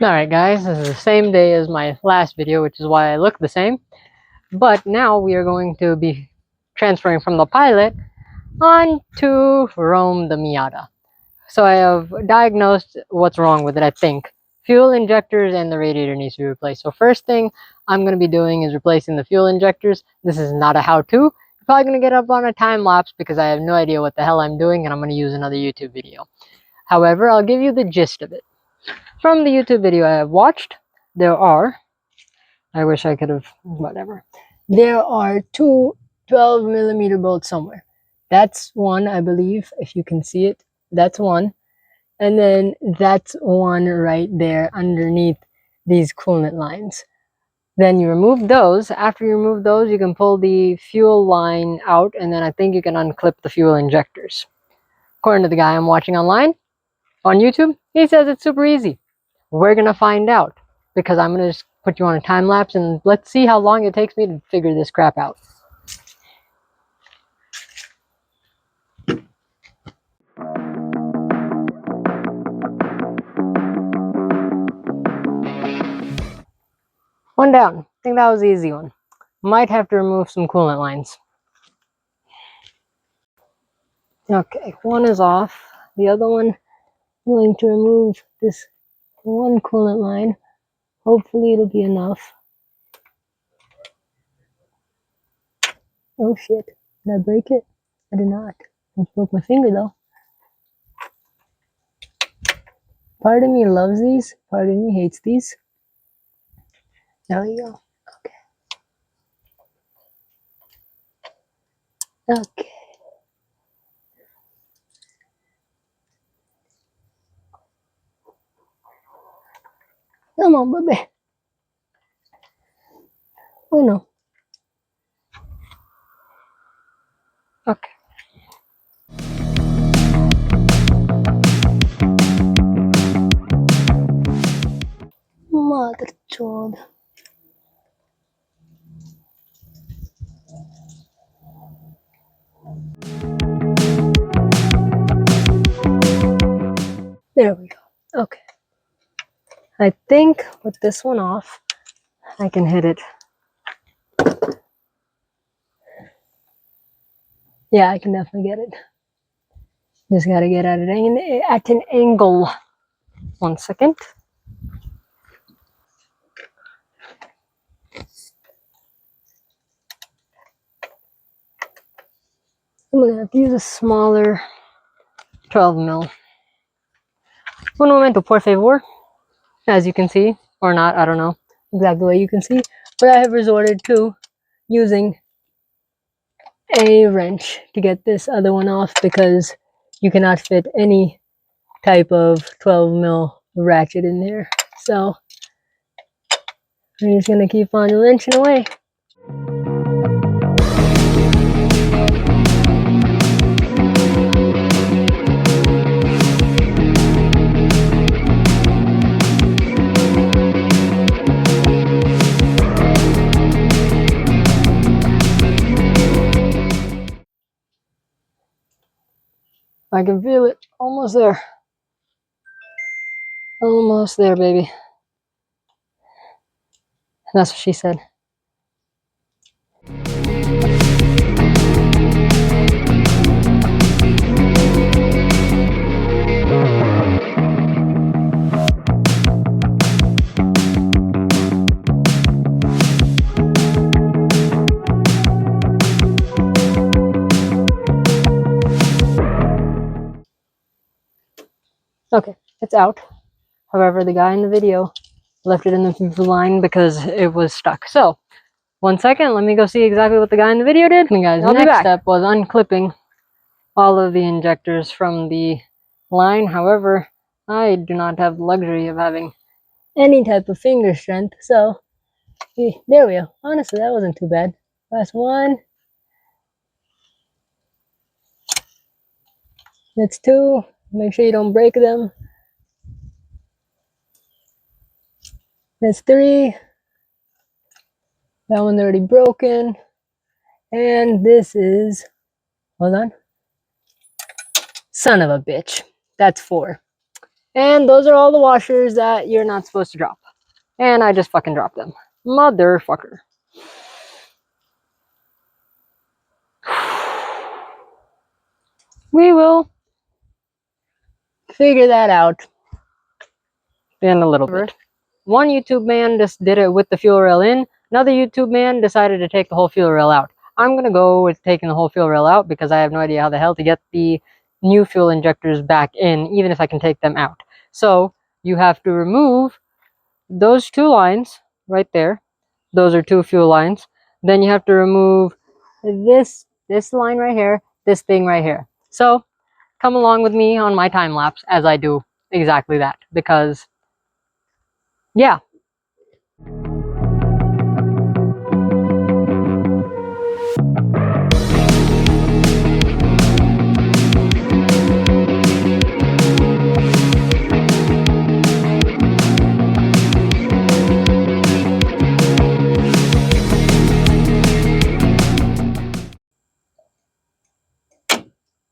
Alright guys, this is the same day as my last video, which is why I look the same. But now we are going to be transferring from the Pilot on to Rome the Miata. So I have diagnosed what's wrong with it, I think. Fuel injectors and the radiator needs to be replaced. So first thing I'm going to be doing is replacing the fuel injectors. This is not a how-to. You're probably going to get up on a time lapse because I have no idea what the hell I'm doing and I'm going to use another YouTube video. However, I'll give you the gist of it. From the YouTube video I have watched, there are, I wish I could have, whatever. There are two 12mm bolts somewhere. That's one, I believe, if you can see it. That's one. And then that's one right there underneath these coolant lines. Then you remove those. After you remove those, you can pull the fuel line out, and then I think you can unclip the fuel injectors. According to the guy I'm watching online, on YouTube, he says it's super easy. We're gonna find out, because I'm gonna just put you on a time lapse and let's see how long it takes me to figure this crap out. One down. I think that was the easy one. Might have to remove some coolant lines. Okay, one is off. The other one, I'm going to remove this one coolant line. Hopefully it'll be enough. Oh shit, did I break it? I did not. I broke my finger though. Part of me loves these, part of me hates these. There we go. Okay. Okay. Come on, baby. Oh no. Okay. Mother chod. There we go. Okay. I think with this one off, I can hit it. Yeah, I can definitely get it. Just gotta get at it at an angle. 1 second. I'm gonna have to use a smaller 12mm. Un momento, por favor. As you can see, or not, I don't know exactly what you can see, but I have resorted to using a wrench to get this other one off because you cannot fit any type of 12mm ratchet in there. So I'm just gonna keep on wrenching away. I can feel it. Almost there. Almost there, baby. That's what she said. Okay, it's out. However, the guy in the video left it in the line because it was stuck. So, 1 second, let me go see exactly what the guy in the video did. And guys, the next step was unclipping all of the injectors from the line. However, I do not have the luxury of having any type of finger strength. So, there we go. Honestly, that wasn't too bad. Last one. That's two. Make sure you don't break them. That's three. That one's already broken. And this is, hold on. Son of a bitch. That's four. And those are all the washers that you're not supposed to drop. And I just fucking dropped them. Motherfucker. We will figure that out in a little bit. One YouTube man just did it with the fuel rail in. Another YouTube man decided to take the whole fuel rail out. I'm going to go with taking the whole fuel rail out because I have no idea how the hell to get the new fuel injectors back in, even if I can take them out. So you have to remove those two lines right there. Those are two fuel lines. Then you have to remove this line right here, this thing right here. So come along with me on my time lapse as I do exactly that, because yeah.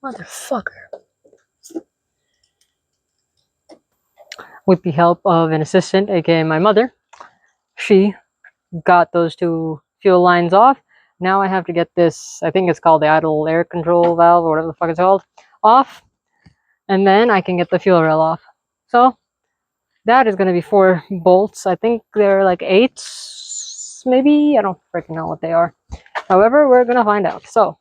Motherfucker. With the help of an assistant, aka my mother, she got those two fuel lines off. Now I have to get this, I think it's called the idle air control valve or whatever the fuck it's called, off. And then I can get the fuel rail off. So that is going to be 4 bolts. I think they're like 8s, maybe? I don't freaking know what they are. However, we're going to find out. So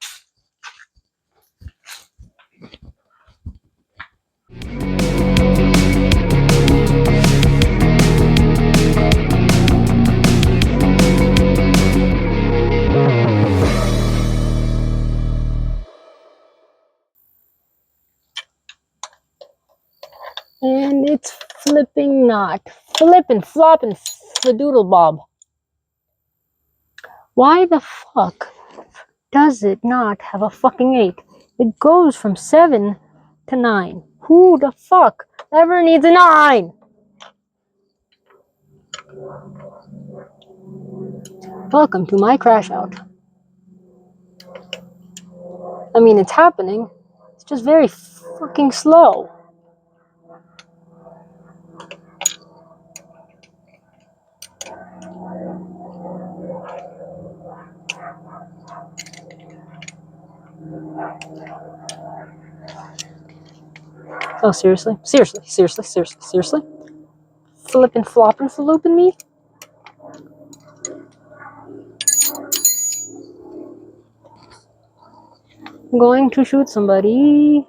and it's flipping not. Flipping, flopping, fadoodle bob. Why the fuck does it not have a fucking 8? It goes from 7 to 9. Who the fuck ever needs a 9? Welcome to my crash out. I mean, it's happening. It's just very fucking slow. Oh, seriously? Seriously? Seriously? Seriously? Seriously? Flippin' floppin' faloopin' me? I'm going to shoot somebody.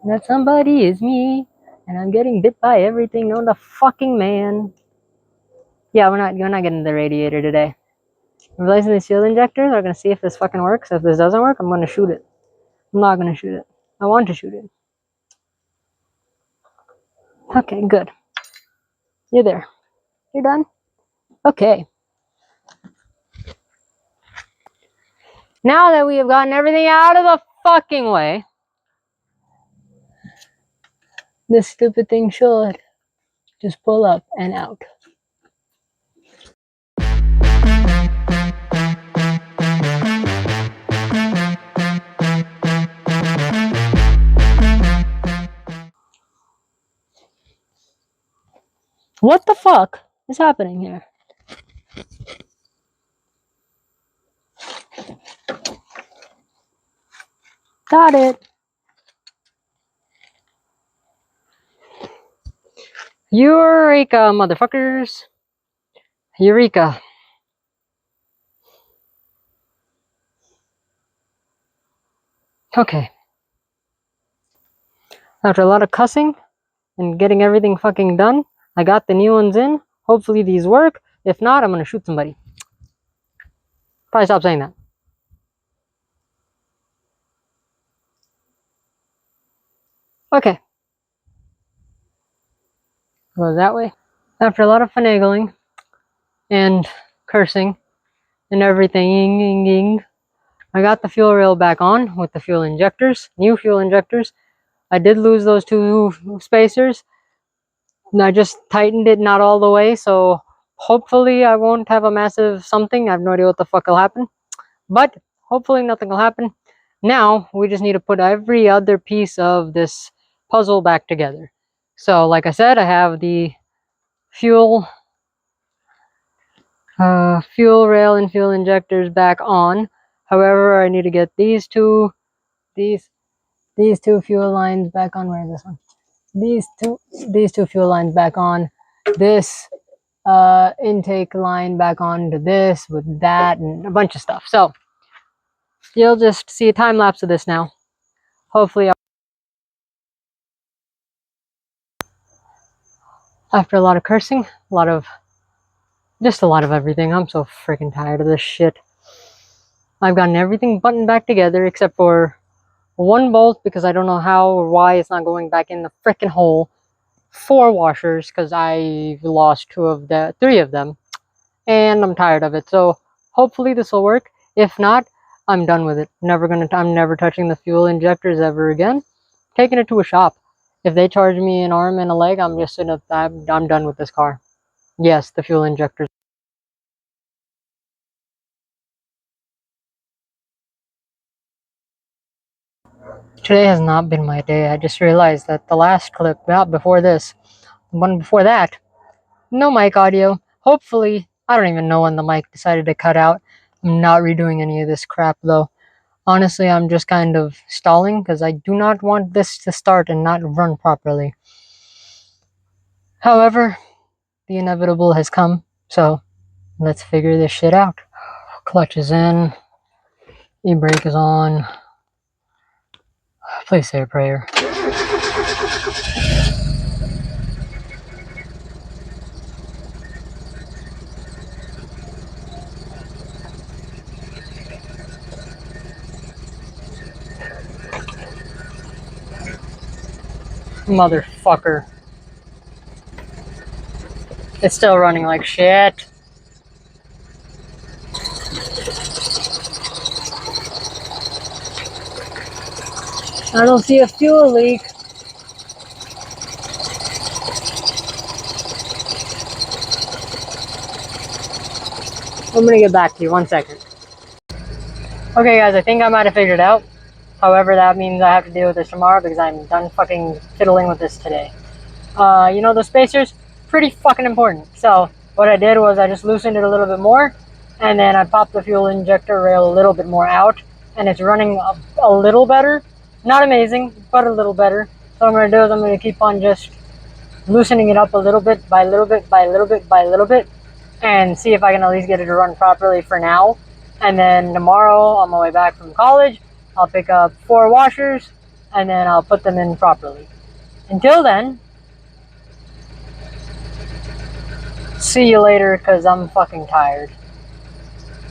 That somebody is me. And I'm getting bit by everything known to fucking man. Yeah, we're not getting the radiator today. I'm replacing these fuel injectors. We're gonna see if this fucking works. If this doesn't work, I'm gonna shoot it. I'm not gonna shoot it. I want to shoot it. Okay, good. You're there. You're done? Okay. Now that we have gotten everything out of the fucking way, this stupid thing should just pull up and out. What the fuck is happening here? Got it. Eureka, motherfuckers. Eureka. Okay. After a lot of cussing and getting everything fucking done, I got the new ones in. Hopefully these work. If not, I'm gonna shoot somebody. Probably stop saying that. Okay. Go that way. After a lot of finagling and cursing and everything, I got the fuel rail back on with the fuel injectors, new fuel injectors. I did lose those 2 spacers. And I just tightened it not all the way, so hopefully I won't have a massive something. I have no idea what the fuck will happen. But hopefully nothing will happen. Now we just need to put every other piece of this puzzle back together. So like I said, I have the fuel rail and fuel injectors back on. However, I need to get these two fuel lines back on. Where is this one? These two fuel lines back on. This intake line back onto this with that and a bunch of stuff. So you'll just see a time lapse of this now. Hopefully, after a lot of cursing, a lot of everything. I'm so freaking tired of this shit. I've gotten everything buttoned back together except for one bolt because I don't know how or why it's not going back in the freaking hole. 4 washers because I lost 3 of them, and I'm tired of it. So hopefully this will work. If not, I'm done with it. I'm never touching the fuel injectors ever again. Taking it to a shop. If they charge me an arm and a leg, I'm done with this car. Yes, the fuel injectors. Today has not been my day. I just realized that the last clip, before this, the one before that, no mic audio. Hopefully, I don't even know when the mic decided to cut out. I'm not redoing any of this crap though. Honestly, I'm just kind of stalling because I do not want this to start and not run properly. However, the inevitable has come, so let's figure this shit out. Clutch is in, e-brake is on. Please say a prayer. Motherfucker. It's still running like shit. I don't see a fuel leak. I'm gonna get back to you, 1 second. Okay guys, I think I might have figured it out. However, that means I have to deal with this tomorrow because I'm done fucking fiddling with this today. You know, the spacers, pretty fucking important. So what I did was I just loosened it a little bit more, and then I popped the fuel injector rail a little bit more out, and it's running a little better. Not amazing, but a little better. So what I'm going to do is I'm going to keep on just loosening it up a little bit by little bit by little bit by little bit, and see if I can at least get it to run properly for now. And then tomorrow on my way back from college, I'll pick up 4 washers, and then I'll put them in properly. Until then, see you later, because I'm fucking tired.